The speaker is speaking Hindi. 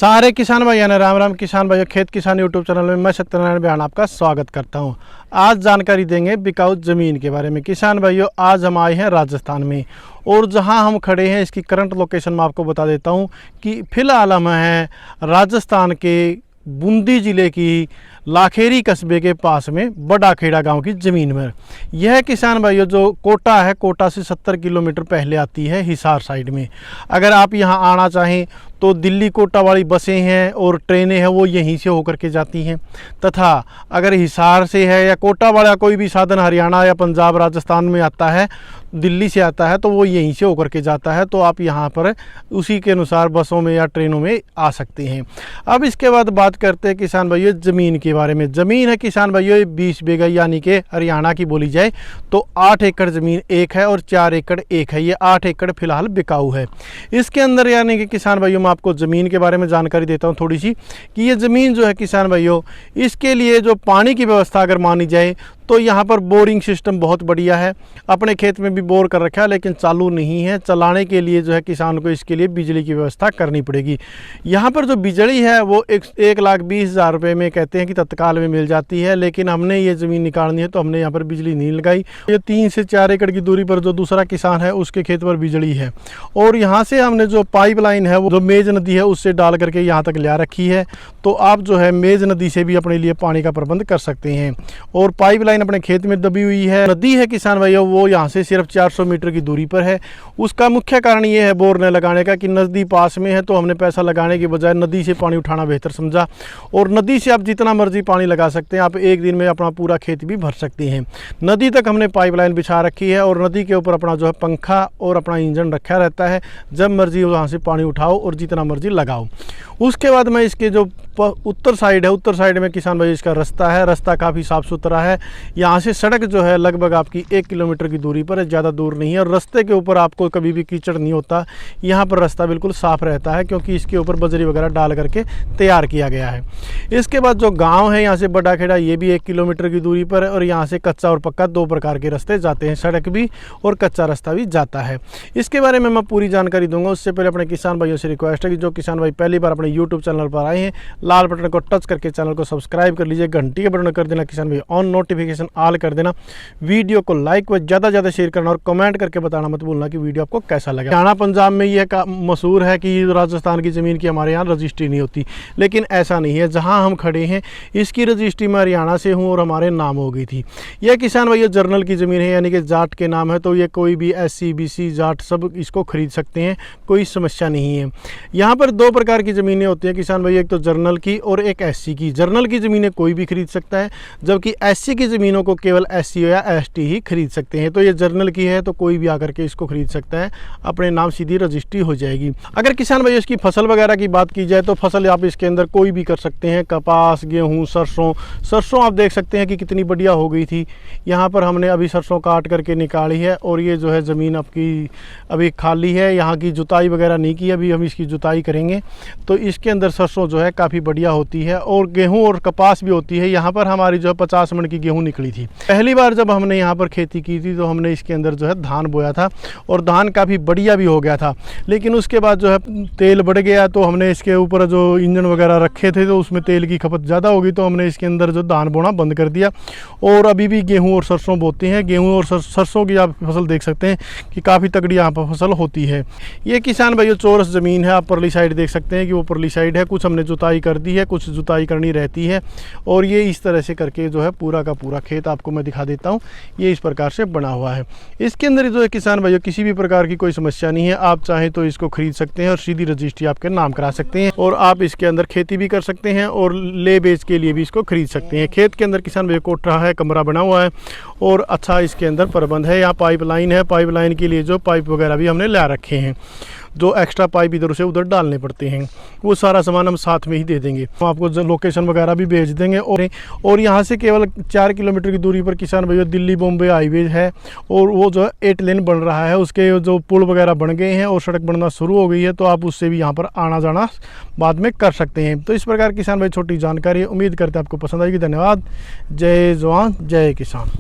सारे किसान भाइयों ने राम राम। किसान भाइयों, खेत किसान यूट्यूब चैनल में मैं सत्यनारायण बिहान आपका स्वागत करता हूं। आज जानकारी देंगे बिकाऊ ज़मीन के बारे में। किसान भाइयों, आज हम आए हैं राजस्थान में और जहां हम खड़े हैं इसकी करंट लोकेशन मैं आपको बता देता हूं कि फ़िलहाल हम हैं राजस्थान के बूंदी ज़िले की लाखेरी कस्बे के पास में बड़ा खेड़ा गांव की ज़मीन में। यह किसान भाइयों जो कोटा है, कोटा से 70 किलोमीटर पहले आती है हिसार साइड में। अगर आप यहां आना चाहें तो दिल्ली कोटा वाली बसें हैं और ट्रेनें हैं वो यहीं से होकर के जाती हैं, तथा अगर हिसार से है या कोटा वाला कोई भी साधन हरियाणा या पंजाब राजस्थान में आता है, दिल्ली से आता है, तो वो यहीं से होकर के जाता है। तो आप यहाँ पर उसी के अनुसार बसों में या ट्रेनों में आ सकते हैं। अब इसके बाद बात करते हैं किसान भाइयों ज़मीन के बारे में। ज़मीन है किसान भाइयों 20 बीघा, यानी कि हरियाणा की बोली जाए तो 8 एकड़ ज़मीन एक है और 4 एकड़ एक है। ये 8 एकड़ फिलहाल बिकाऊ है। इसके अंदर यानी कि किसान भाइयों मैं आपको ज़मीन के बारे में जानकारी देता हूँ थोड़ी सी कि ये ज़मीन जो है किसान भाइयों, इसके लिए जो पानी की व्यवस्था अगर मानी जाए तो यहाँ पर बोरिंग सिस्टम बहुत बढ़िया है। अपने खेत में भी बोर कर रखा है लेकिन चालू नहीं है। चलाने के लिए जो है किसान को इसके लिए बिजली की व्यवस्था करनी पड़ेगी। यहाँ पर जो बिजली है वो 1,20,000 रुपये में कहते हैं कि तत्काल में मिल जाती है, लेकिन हमने ये ज़मीन निकालनी है तो हमने यहाँ पर बिजली नहीं लगाई। ये 3 से 4 एकड़ की दूरी पर जो दूसरा किसान है उसके खेत पर बिजली है और यहाँ से हमने जो पाइपलाइन है वो जो मेज नदी है उससे डाल करके यहाँ तक ले रखी है। तो आप जो है मेज नदी से भी अपने लिए पानी का प्रबंध कर सकते हैं। और पाइपलाइन अपने खेत में दबी हुई है। नदी है किसान भाइयों वो यहाँ से सिर्फ 400 मीटर की दूरी पर है। उसका मुख्य कारण ये है बोर न लगाने का कि नदी पास में है, तो हमने पैसा लगाने के बजाय नदी से पानी उठाना बेहतर समझा। और नदी से आप जितना मर्जी पानी लगा सकते हैं, आप एक दिन में अपना पूरा खेत भी भर सकते हैं। नदी तक हमने पाइपलाइन बिछा रखी है और नदी के ऊपर अपना जो है पंखा और अपना इंजन रखा रहता है। जब मर्जी वहाँ से पानी उठाओ और जितना मर्जी लगाओ। उसके बाद में इसके जो उत्तर साइड है, उत्तर साइड में किसान भाई इसका रास्ता है। रास्ता काफ़ी साफ़ सुथरा है। यहाँ से सड़क जो है लगभग आपकी 1 किलोमीटर की दूरी पर है, ज़्यादा दूर नहीं है। और रास्ते के ऊपर आपको कभी भी कीचड़ नहीं होता। यहाँ पर रास्ता बिल्कुल साफ़ रहता है क्योंकि इसके ऊपर बजरी वगैरह डाल करके तैयार किया गया है। इसके बाद जो गाँव है यहाँ से बड़ा खेड़ा, ये भी 1 किलोमीटर की दूरी पर है। और यहाँ से कच्चा और पक्का 2 प्रकार के रास्ते जाते हैं, सड़क भी और कच्चा रास्ता भी जाता है। इसके बारे में मैं पूरी जानकारी दूंगा। उससे पहले अपने किसान भाइयों से रिक्वेस्ट है कि जो किसान भाई पहली बार अपने यूट्यूब चैनल पर आए हैं, लाल बटन को टच करके चैनल को सब्सक्राइब कर लीजिए, घंटी के बटन कर देना किसान भाई ऑन, नोटिफिकेशन ऑल कर देना, वीडियो को लाइक व ज़्यादा ज़्यादा शेयर करना और कमेंट करके बताना मत भूलना कि वीडियो आपको कैसा लगा। हरियाणा पंजाब में यह मशहूर है कि राजस्थान की ज़मीन की हमारे यहाँ रजिस्ट्री नहीं होती, लेकिन ऐसा नहीं है। जहाँ हम खड़े हैं इसकी रजिस्ट्री मैं हरियाणा से हूँ और हमारे नाम हो गई थी। यह किसान भाई जर्नल की ज़मीन है, यानी कि जाट के नाम है, तो ये कोई भी SC BC जाट सब इसको खरीद सकते हैं, कोई समस्या नहीं है। यहाँ पर 2 प्रकार की ज़मीनें होती हैं किसान भाई, एक तो जर्नल की और एक SC की। जर्नल की ज़मीनें कोई भी खरीद सकता है, जबकि SC की ज़मीनों को केवल SC या ST ही खरीद सकते हैं। तो ये जर्नल की है तो कोई भी आकर के इसको खरीद सकता है, अपने नाम सीधी रजिस्ट्री हो जाएगी। अगर किसान भाई इसकी फसल वगैरह की बात की जाए तो फसल आप इसके अंदर कोई भी कर सकते हैं। कपास, गेहूँ, सरसों आप देख सकते हैं कि कितनी बढ़िया हो गई थी। यहाँ पर हमने अभी सरसों काट करके निकाली है और ये जो है ज़मीन आपकी अभी खाली है, यहाँ की जुताई वगैरह नहीं की, अभी हम इसकी जुताई करेंगे। तो इसके अंदर सरसों जो है काफ़ी बढ़िया होती है और गेहूँ और कपास भी होती है। यहाँ पर हमारी जो है 50 मन की गेहूँ निकली थी। पहली बार जब हमने यहाँ पर खेती की थी तो हमने इसके अंदर जो है धान बोया था और धान काफ़ी बढ़िया भी हो गया था। लेकिन उसके बाद जो है तेल बढ़ गया तो हमने इसके ऊपर जो इंजन वगैरह रखे थे तो उसमें तेल की खपत ज़्यादा होगी, तो हमने इसके अंदर जो धान बोना बंद कर दिया और अभी भी गेहूँ और सरसों बोते हैं। गेहूँ और सरसों की आप फसल देख सकते हैं कि काफ़ी तगड़ी यहाँ पर फसल होती है। ये किसान भाई चौरस ज़मीन है, आप परली साइड देख सकते हैं कि वो परली साइड है। कुछ हमने जुताई कर दी है, कुछ जुताई करनी रहती है। और ये इस तरह से करके जो है पूरा का पूरा खेत आपको मैं दिखा देता हूँ। ये इस प्रकार से बना हुआ है। इसके अंदर जो है किसान भाइयों किसी भी प्रकार की कोई समस्या नहीं है। आप चाहें तो इसको खरीद सकते हैं और सीधी रजिस्ट्री आपके नाम करा सकते हैं और आप इसके अंदर खेती भी कर सकते हैं और ले बेच के लिए भी इसको खरीद सकते हैं। खेत के अंदर किसान भाई कोठा है, कमरा बना हुआ है और अच्छा इसके अंदर प्रबंध है। यहाँ पाइपलाइन है, पाइपलाइन के लिए जो पाइप वगैरह भी हमने ला रखे हैं। जो एक्स्ट्रा पाइप इधर से उधर डालने पड़ते हैं वो सारा सामान हम साथ में ही दे देंगे। हम आपको लोकेशन वगैरह भी भेज देंगे। और यहाँ से केवल 4 किलोमीटर की दूरी पर किसान भैया दिल्ली बॉम्बे हाईवे है और वो जो है 8 लेन बन रहा है। उसके जो पुल वगैरह बन गए हैं और सड़क बनना शुरू हो गई है, तो आप उससे भी यहाँ पर आना जाना बाद में कर सकते हैं। तो इस प्रकार किसान भाई छोटी जानकारी, उम्मीद करते हैं आपको पसंद आएगी। धन्यवाद। जय जवान जय किसान।